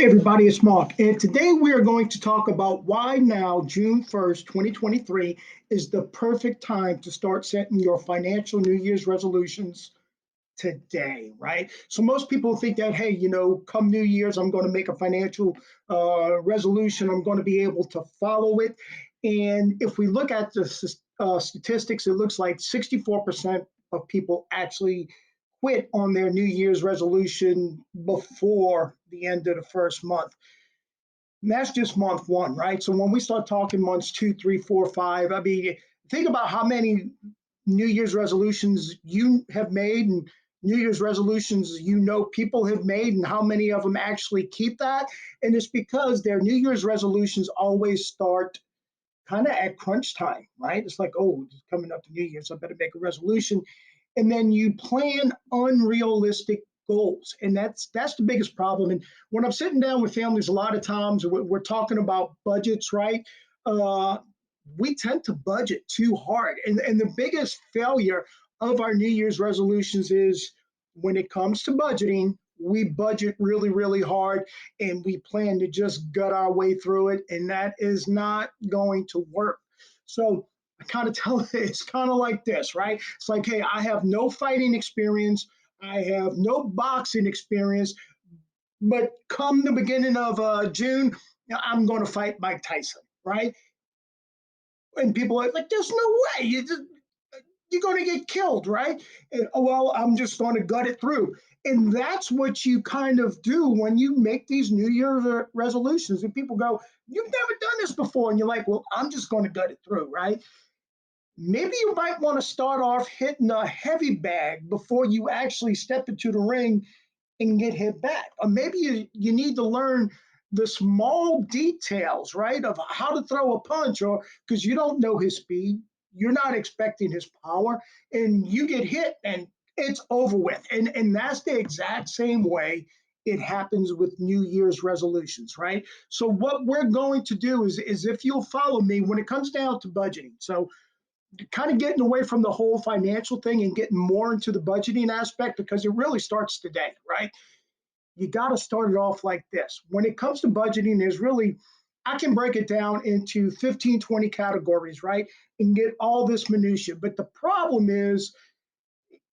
Hey everybody, it's Mark, and today we are going to talk about why now, June 1st, 2023, is the perfect time to start setting your financial New Year's resolutions today, right? So most people think that, hey, come New Year's, I'm going to make a financial resolution, I'm going to be able to follow it. And if we look at the statistics, it looks like 64% of people actually quit on their New Year's resolution before the end of the first month. And that's just month one, right? So when we start talking months two, three, four, five, I mean, think about how many New Year's resolutions you have made and New Year's resolutions people have made and how many of them actually keep that. And it's because their New Year's resolutions always start kind of at crunch time, right? It's like, oh, it's coming up to New Year's, so I better make a resolution. And then you plan unrealistic goals. And that's the biggest problem. And when I'm sitting down with families, a lot of times we're talking about budgets, right? Uh, we tend to budget too hard. And the biggest failure of our New Year's resolutions is when it comes to budgeting, we budget really, really hard and we plan to just gut our way through it. And that is not going to work. So I kind of tell it, it's kind of like this, right? It's like, hey, I have no fighting experience, I have no boxing experience, but come the beginning of June, I'm going to fight Mike Tyson, right? And people are like, there's no way. You're going to get killed, right? And, oh, well, I'm just going to gut it through. And that's what you kind of do when you make these New Year's resolutions. And people go, you've never done this before. And you're like, well, I'm just going to gut it through, right? Maybe you might want to start off hitting a heavy bag before you actually step into the ring and get hit back. Or maybe you need to learn the small details, right, of how to throw a punch, or because you don't know his speed, you're not expecting his power, and you get hit and it's over with. And that's the exact same way it happens with New Year's resolutions, right? So what we're going to do is if you'll follow me when it comes down to budgeting. So kind of getting away from the whole financial thing and getting more into the budgeting aspect because it really starts today, right? You got to start it off like this. When it comes to budgeting, there's really, I can break it down into 15, 20 categories, right? And get all this minutia. But the problem is,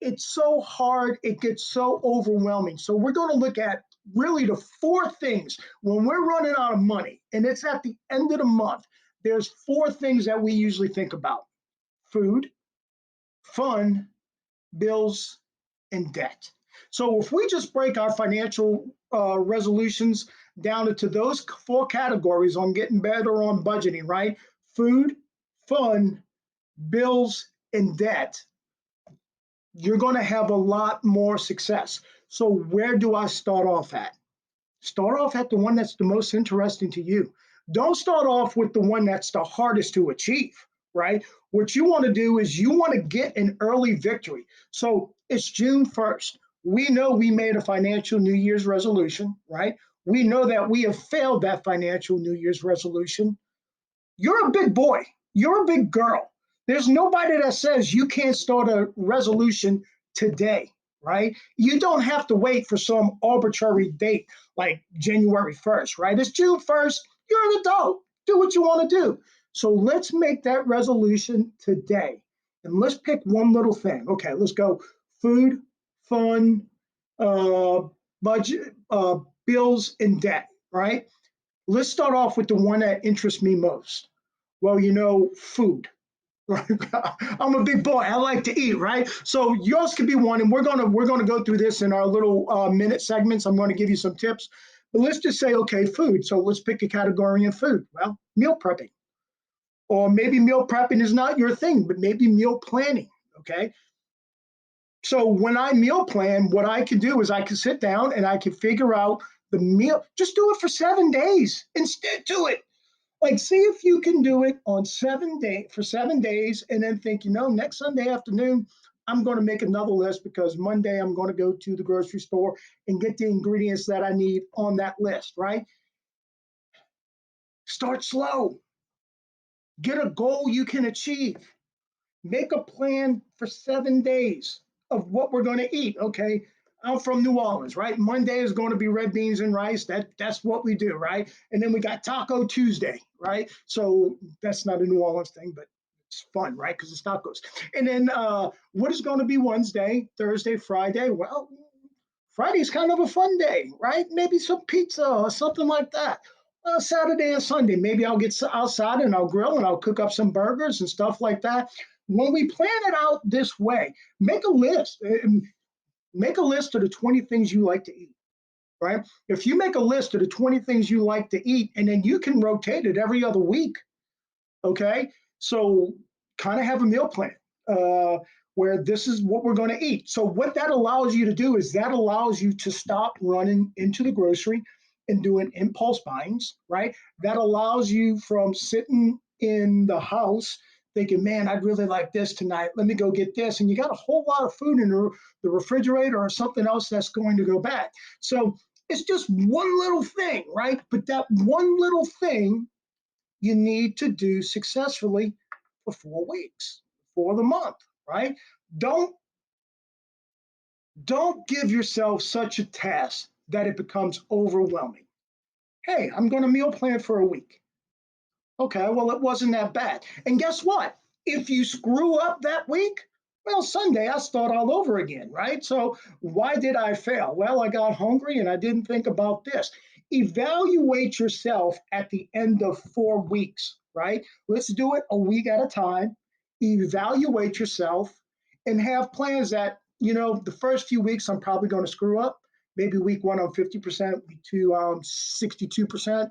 it's so hard, it gets so overwhelming. So we're going to look at really the four things when we're running out of money and it's at the end of the month. There's four things that we usually think about: food, fun, bills, and debt. So if we just break our financial resolutions down into those four categories on getting better on budgeting, right? Food, fun, bills, and debt, you're going to have a lot more success. So where do I start off at? Start off at the one that's the most interesting to you. Don't start off with the one that's the hardest to achieve, right? What you want to do is you want to get an early victory. So it's June 1st. We know we made a financial New Year's resolution, right? We know that we have failed that financial New Year's resolution. You're a big boy. You're a big girl. There's nobody that says you can't start a resolution today, right? You don't have to wait for some arbitrary date like January 1st, right? It's June 1st. You're an adult. Do what you want to do. So let's make that resolution today. And let's pick one little thing. Okay, let's go food, fun, uh, budget, bills, and debt, right? Let's start off with the one that interests me most. Well, food. I'm a big boy. I like to eat, right? So yours could be one, and we're gonna go through this in our little minute segments. I'm going to give you some tips, but let's just say, okay, food. So let's pick a category in food. Well, meal prepping, or maybe meal prepping is not your thing, but maybe meal planning. Okay, so when I meal plan, what I can do is I can sit down and I can figure out the meal. Just do it for 7 days and stick to it. Like, see if you can do it on 7 day for 7 days, and then think, next Sunday afternoon, I'm going to make another list because Monday I'm going to go to the grocery store and get the ingredients that I need on that list, right? Start slow. Get a goal you can achieve. Make a plan for 7 days of what we're going to eat. Okay, I'm from New Orleans, right? Monday is going to be red beans and rice. That's what we do, right? And then we got Taco Tuesday, right? So that's not a New Orleans thing, but it's fun, right? Because it's tacos. And then what is going to be Wednesday, Thursday, Friday? Well, Friday's kind of a fun day, right? Maybe some pizza or something like that. Saturday and Sunday, maybe I'll get outside and I'll grill and I'll cook up some burgers and stuff like that. When we plan it out this way, make a list. Make a list of the 20 things you like to eat, right? If you make a list of the 20 things you like to eat, and then you can rotate it every other week, okay? So kind of have a meal plan uh, where this is what we're going to eat. So what that allows you to do is that allows you to stop running into the grocery and doing impulse buyings, right? That allows you from sitting in the house thinking, man, I'd really like this tonight. Let me go get this. And you got a whole lot of food in the refrigerator or something else that's going to go bad. So it's just one little thing, right? But that one little thing you need to do successfully for 4 weeks, for the month, right? Don't don't give yourself such a task that it becomes overwhelming. Hey, I'm going to meal plan for a week. Okay, well, it wasn't that bad. And guess what? If you screw up that week, well, Sunday I start all over again, right? So why did I fail? Well, I got hungry and I didn't think about this. Evaluate yourself at the end of 4 weeks, right? Let's do it a week at a time. Evaluate yourself and have plans that, the first few weeks I'm probably going to screw up. Maybe week one I'm 50%, week two I'm 62%.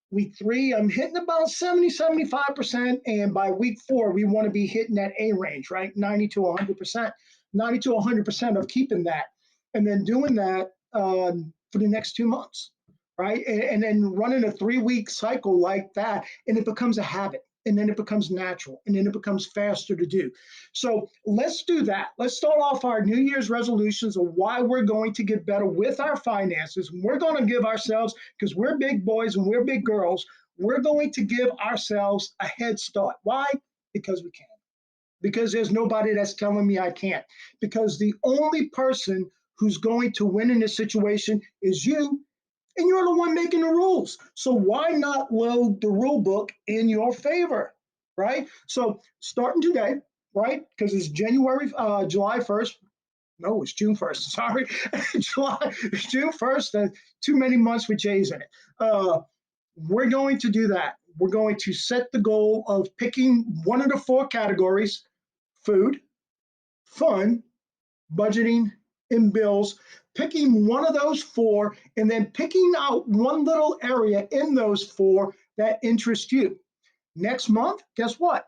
Week three, I'm hitting about 70, 75%. And by week four, we want to be hitting that A range, right? 90 to 100%, 90 to 100% of keeping that. And then doing that for the next 2 months, right? And then running a 3 week cycle like that, and it becomes a habit. And then it becomes natural, and then it becomes faster to do. So let's do that. Let's start off our New Year's resolutions of why we're going to get better with our finances. We're going to give ourselves, because we're big boys and we're big girls, we're going to give ourselves a head start. Why? Because we can. Because there's nobody that's telling me I can't. Because the only person who's going to win in this situation is you, and you're the one making the rules. So why not load the rule book in your favor, right? So starting today, right? Because it's July 1st. No, it's June 1st. Sorry, June 1st. Too many months with J's in it. We're going to do that. We're going to set the goal of picking one of the four categories: food, fun, budgeting, and bills, picking one of those four, and then picking out one little area in those four that interests you. Next month, guess what?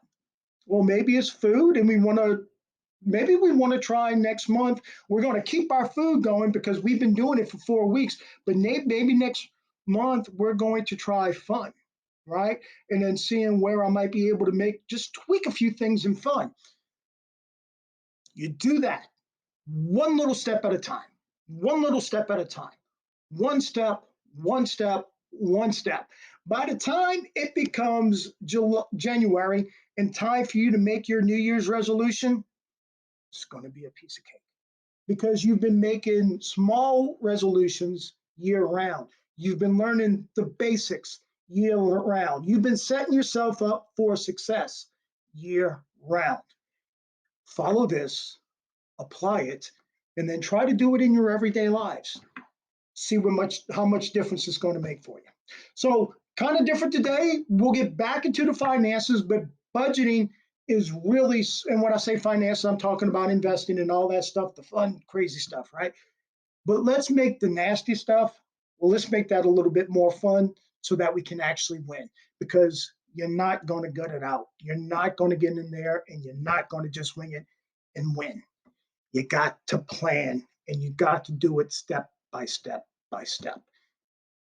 Well, maybe it's food, and maybe we want to try next month. We're going to keep our food going because we've been doing it for 4 weeks, but maybe next month we're going to try fun, right? And then seeing where I might be able to just tweak a few things in fun. You do that one little step at a time, one little step at a time, one step, one step, one step. By the time it becomes January and time for you to make your New Year's resolution, it's going to be a piece of cake because you've been making small resolutions year round. You've been learning the basics year round. You've been setting yourself up for success year round. Follow this, apply it, and then try to do it in your everyday lives. See how much difference it's going to make for you. So kind of different today. We'll get back into the finances, but budgeting is really, and when I say finances, I'm talking about investing and all that stuff, the fun, crazy stuff, right? But let's make the nasty stuff, well, let's make that a little bit more fun so that we can actually win, because you're not going to gut it out. You're not going to get in there and you're not going to just wing it and win. You got to plan, and you got to do it step by step by step.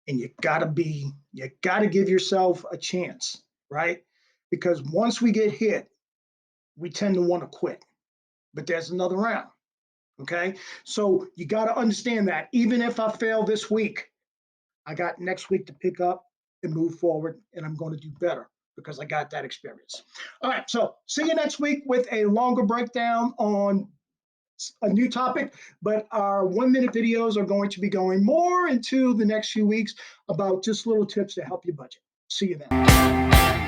And you got to give yourself a chance, right? Because once we get hit, we tend to want to quit. But there's another round, okay? So you got to understand that even if I fail this week, I got next week to pick up and move forward, and I'm going to do better because I got that experience. All right, so see you next week with a longer breakdown on a new topic, but our 1 minute videos are going to be going more into the next few weeks about just little tips to help you budget. See you then.